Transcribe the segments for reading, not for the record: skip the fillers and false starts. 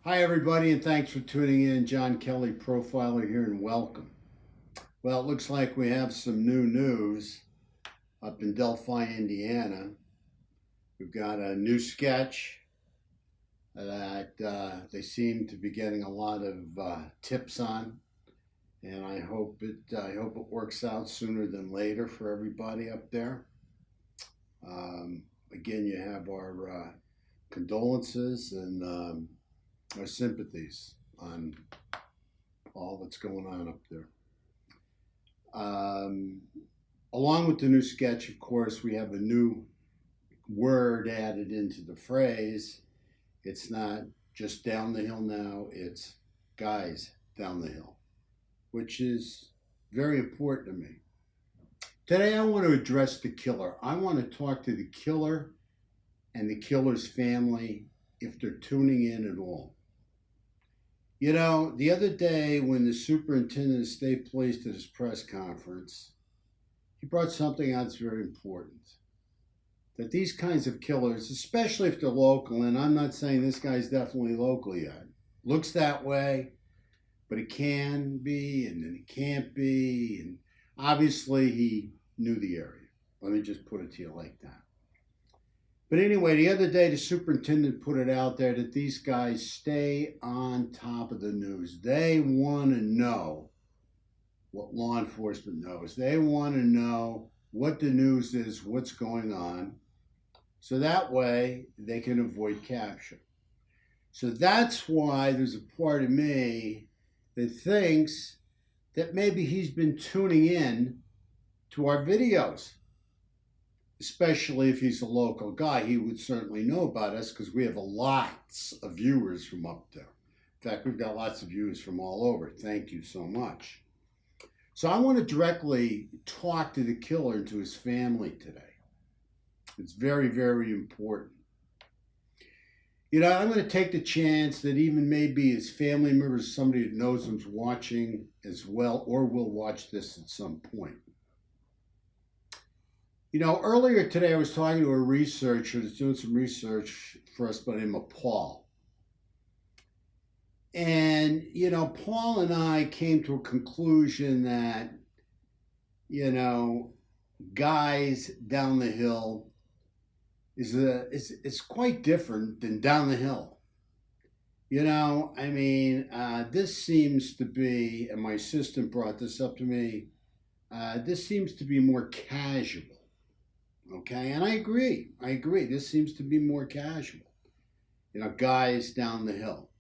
Hi, everybody, and thanks for tuning in. John Kelly, profiler here, and welcome. Well, it looks like we have some new news up in Delphi, Indiana. We've got a new sketch that they seem to be getting a lot of tips on, and I hope it works out sooner than later for everybody up there. Again, you have our condolences and our sympathies on all that's going on up there. Um, Along with the new sketch, of course, we have a new word added into the phrase. It's not just down the hill now, it's guys down the hill, which is very important to me. Today, I want to address the killer. I want to talk to the killer and the killer's family if they're tuning in at all. You know, the other day when the superintendent of state police did his press conference, he brought something out that's very important. That these kinds of killers, especially if they're local, and I'm not saying this guy's definitely local yet, looks that way, but it can be, and then it can't be, and obviously he knew the area. Let me just put it to you like that. But anyway, the other day the superintendent put it out there that these guys stay on top of the news. They want to know what law enforcement knows. They want to know what the news is, what's going on, so that way they can avoid capture. So that's why there's a part of me that thinks that maybe he's been tuning in to our videos. Especially if he's a local guy, he would certainly know about us because we have lots of viewers from up there. In fact, we've got lots of viewers from all over. Thank you so much. So I want to directly talk to the killer and to his family today. It's very, very important. You know, I'm going to take the chance that even maybe his family members, somebody that knows him's watching as well or will watch this at some point. You know, earlier today I was talking to a researcher that's doing some research for us by the name of Paul. And, you know, Paul and I came to a conclusion that, you know, guys down the hill is quite different than down the hill. You know, I mean, this seems to be, and my assistant brought this up to me, this seems to be more casual. Okay, and I agree. This seems to be more casual. You know, guys down the hill.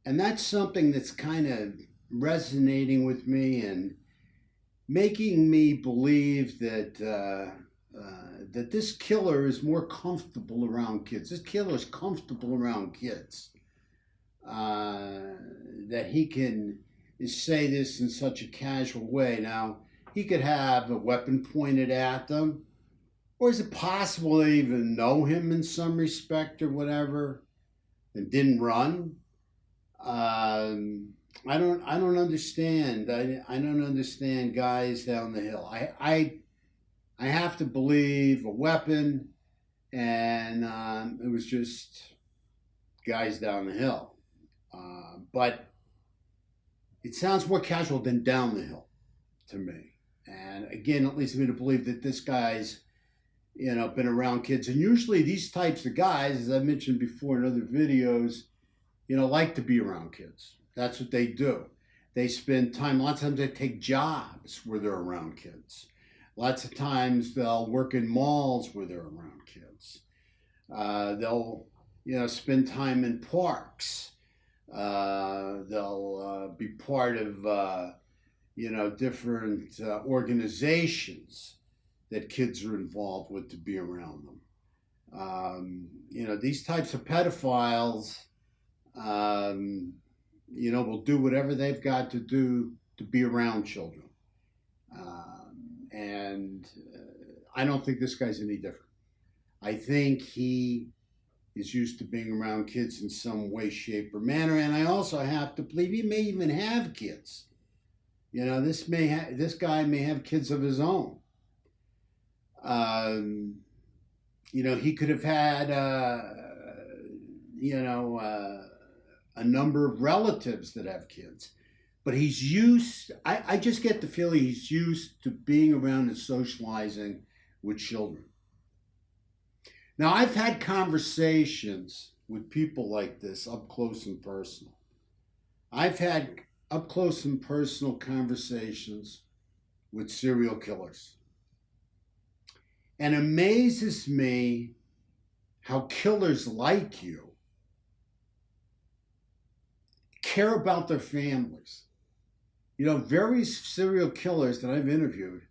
And that's something that's kind of resonating with me and making me believe that that this killer is more comfortable around kids. This killer is comfortable around kids. That he can say this in such a casual way. Now, he could have a weapon pointed at them. Or is it possible they even know him in some respect or whatever and didn't run? I don't understand. I don't understand guys down the hill. I have to believe a weapon, and it was just guys down the hill. But it sounds more casual than down the hill to me. And again, it leads me to believe that this guy's, you know, been around kids. And usually these types of guys, as I mentioned before in other videos, you know, like to be around kids. That's what they do. They spend time, lots of times they take jobs where they're around kids. Lots of times they'll work in malls where they're around kids. They'll, you know, spend time in parks. They'll be part of, you know, different organizations that kids are involved with to be around them. You know, these types of pedophiles, you know, will do whatever they've got to do to be around children. And I don't think this guy's any different. I think he is used to being around kids in some way, shape, or manner. And I also have to believe he may even have kids. You know, this guy may have kids of his own. You know, he could have had, you know, a number of relatives that have kids. But he's used, I just get the feeling he's used to being around and socializing with children. Now, I've had conversations with people like this up close and personal. I've had up close and personal conversations with serial killers. And it amazes me how killers like you care about their families. You know, various serial killers that I've interviewed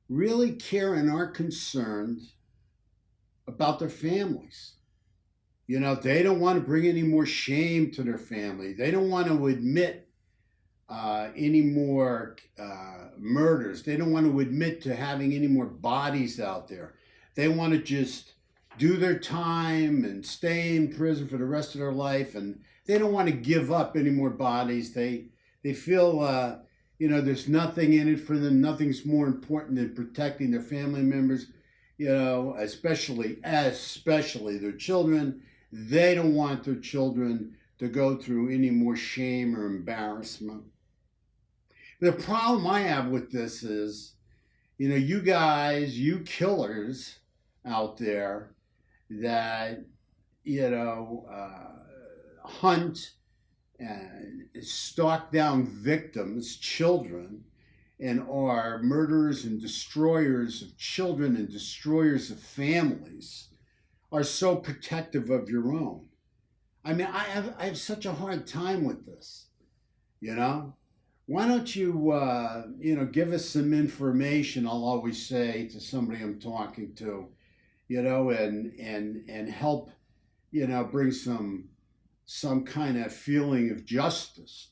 really care and are concerned about their families. You know, they don't want to bring any more shame to their family. They don't want to admit any more murders. They don't want to admit to having any more bodies out there. They want to just do their time and stay in prison for the rest of their life, and they don't want to give up any more bodies. They feel you know, there's nothing in it for them. Nothing's more important than protecting their family members. You know, especially their children. They don't want their children to go through any more shame or embarrassment. The problem I have with this is, you know, you guys, you killers out there that, you know, hunt and stalk down victims, children, and are murderers and destroyers of children and destroyers of families, are so protective of your own. I mean, I have such a hard time with this, you know? Why don't you, you know, give us some information, I'll always say to somebody I'm talking to, you know, and help, you know, bring some kind of feeling of justice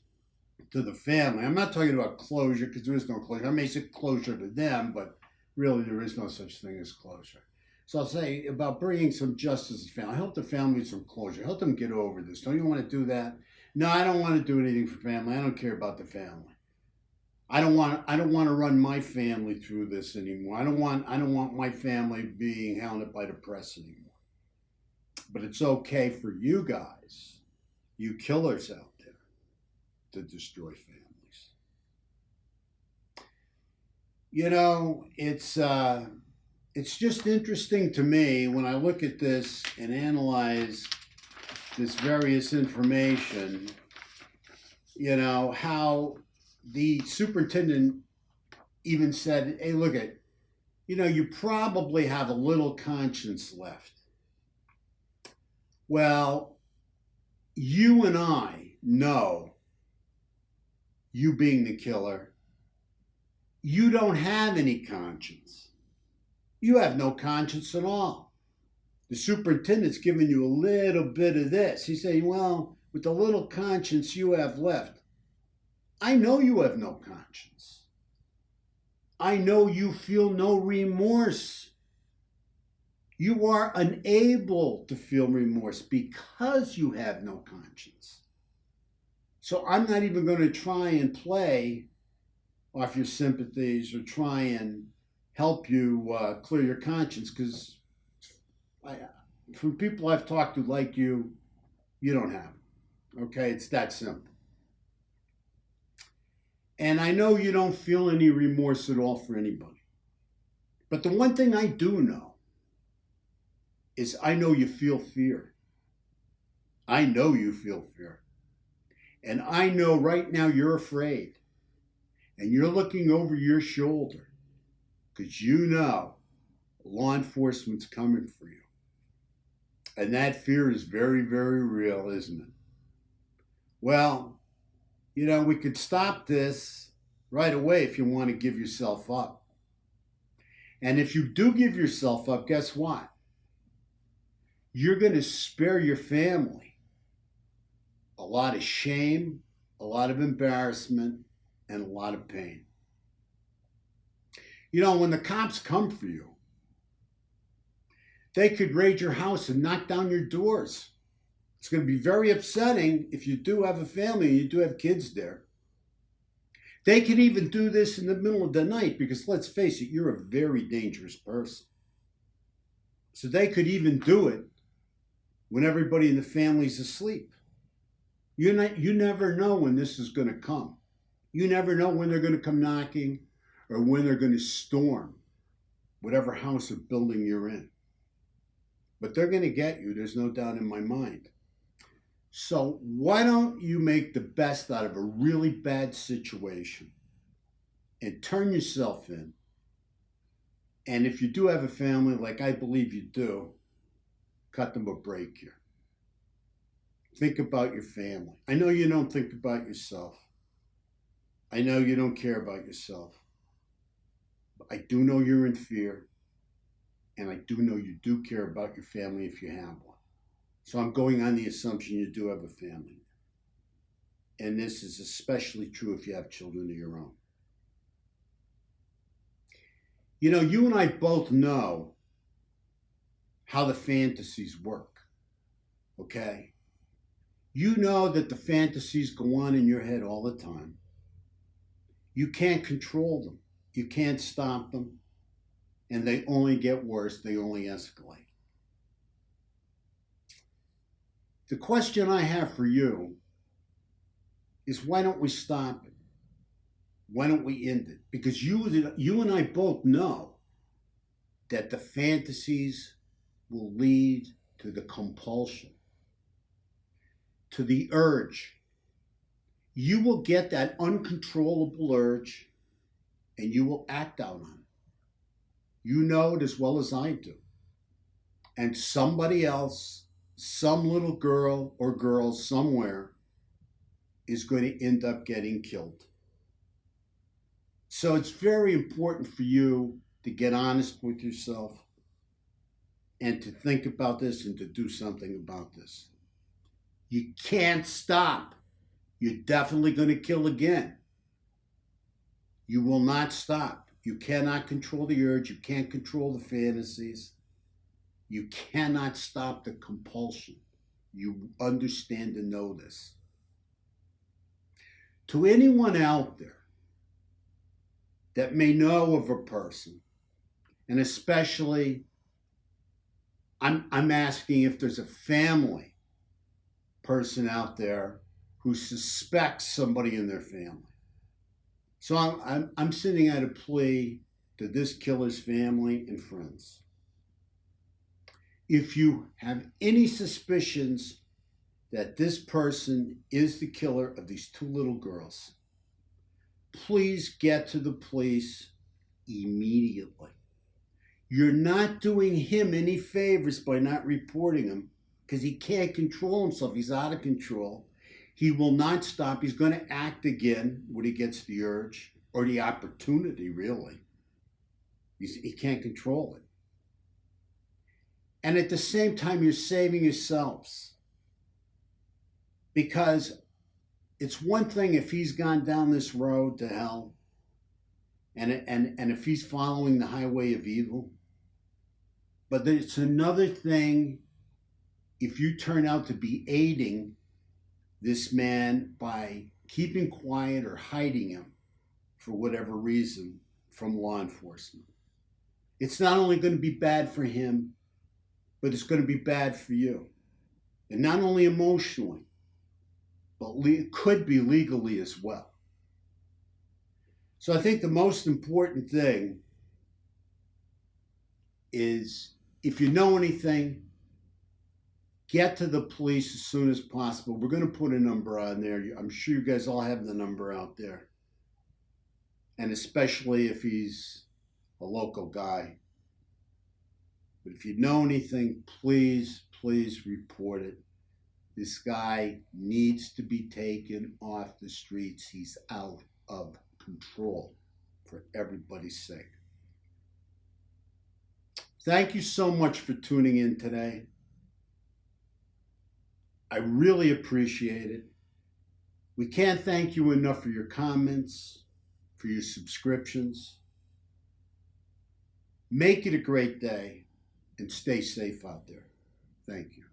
to the family. I'm not talking about closure, because there is no closure. I may say closure to them, but really there is no such thing as closure. So I'll say about bringing some justice to the family. Help the family some closure. Help them get over this. Don't you want to do that? No, I don't want to do anything for family. I don't care about the family. I don't want to run my family through this anymore. I don't want my family being hounded by the press anymore. But it's okay for you guys, you killers out there, to destroy families. You know, it's just interesting to me when I look at this and analyze this various information, you know, how the superintendent even said, hey, look at, you know, you probably have a little conscience left. Well, you and I know, you being the killer, you don't have any conscience. You have no conscience at all. The superintendent's giving you a little bit of this. He's saying, well, with the little conscience you have left, I know you have no conscience. I know you feel no remorse. You are unable to feel remorse because you have no conscience. So I'm not even going to try and play off your sympathies or try and help you clear your conscience, because from people I've talked to like you, you don't have it. Okay, it's that simple. And I know you don't feel any remorse at all for anybody. But the one thing I do know is I know you feel fear. I know you feel fear. And I know right now you're afraid. And you're looking over your shoulder because you know law enforcement's coming for you. And that fear is very, very real, isn't it? Well, you know, we could stop this right away if you want to give yourself up. And if you do give yourself up, guess what? You're going to spare your family a lot of shame, a lot of embarrassment, and a lot of pain. You know, when the cops come for you, they could raid your house and knock down your doors. It's going to be very upsetting if you do have a family and you do have kids there. They could even do this in the middle of the night because, let's face it, you're a very dangerous person. So they could even do it when everybody in the family's asleep. You never know when this is going to come. You never know when they're going to come knocking or when they're going to storm whatever house or building you're in. But they're going to get you, there's no doubt in my mind. So why don't you make the best out of a really bad situation and turn yourself in? And if you do have a family, like I believe you do, cut them a break here. Think about your family. I know you don't think about yourself. I know you don't care about yourself. But I do know you're in fear. And I do know you do care about your family if you have one. So I'm going on the assumption you do have a family. And this is especially true if you have children of your own. You know, you and I both know how the fantasies work, okay? You know that the fantasies go on in your head all the time. You can't control them. You can't stop them. And they only get worse. They only escalate. The question I have for you is, why don't we stop it? Why don't we end it? Because you and I both know that the fantasies will lead to the compulsion, to the urge. You will get that uncontrollable urge and you will act out on it. You know it as well as I do. And somebody else, some little girl or girl somewhere, is going to end up getting killed. So it's very important for you to get honest with yourself and to think about this and to do something about this. You can't stop. You're definitely going to kill again. You will not stop. You cannot control the urge. You can't control the fantasies. You cannot stop the compulsion. You understand and know this. To anyone out there that may know of a person, and especially I'm asking if there's a family person out there who suspects somebody in their family. So I'm sending out a plea to this killer's family and friends. If you have any suspicions that this person is the killer of these two little girls, please get to the police immediately. You're not doing him any favors by not reporting him, because he can't control himself. He's out of control. He will not stop. He's going to act again when he gets the urge or the opportunity, really. He can't control it. And at the same time, you're saving yourselves. Because it's one thing if he's gone down this road to hell and if he's following the highway of evil. But it's another thing if you turn out to be aiding this man by keeping quiet or hiding him for whatever reason from law enforcement. It's not only going to be bad for him, but it's going to be bad for you. And not only emotionally, but it could be legally as well. So I think the most important thing is, if you know anything, get to the police as soon as possible. We're going to put a number on there. I'm sure you guys all have the number out there. And especially if he's a local guy. But if you know anything, please report it. This guy needs to be taken off the streets. He's out of control, for everybody's sake. Thank you so much for tuning in today. I really appreciate it. We can't thank you enough for your comments, for your subscriptions. Make it a great day and stay safe out there. Thank you.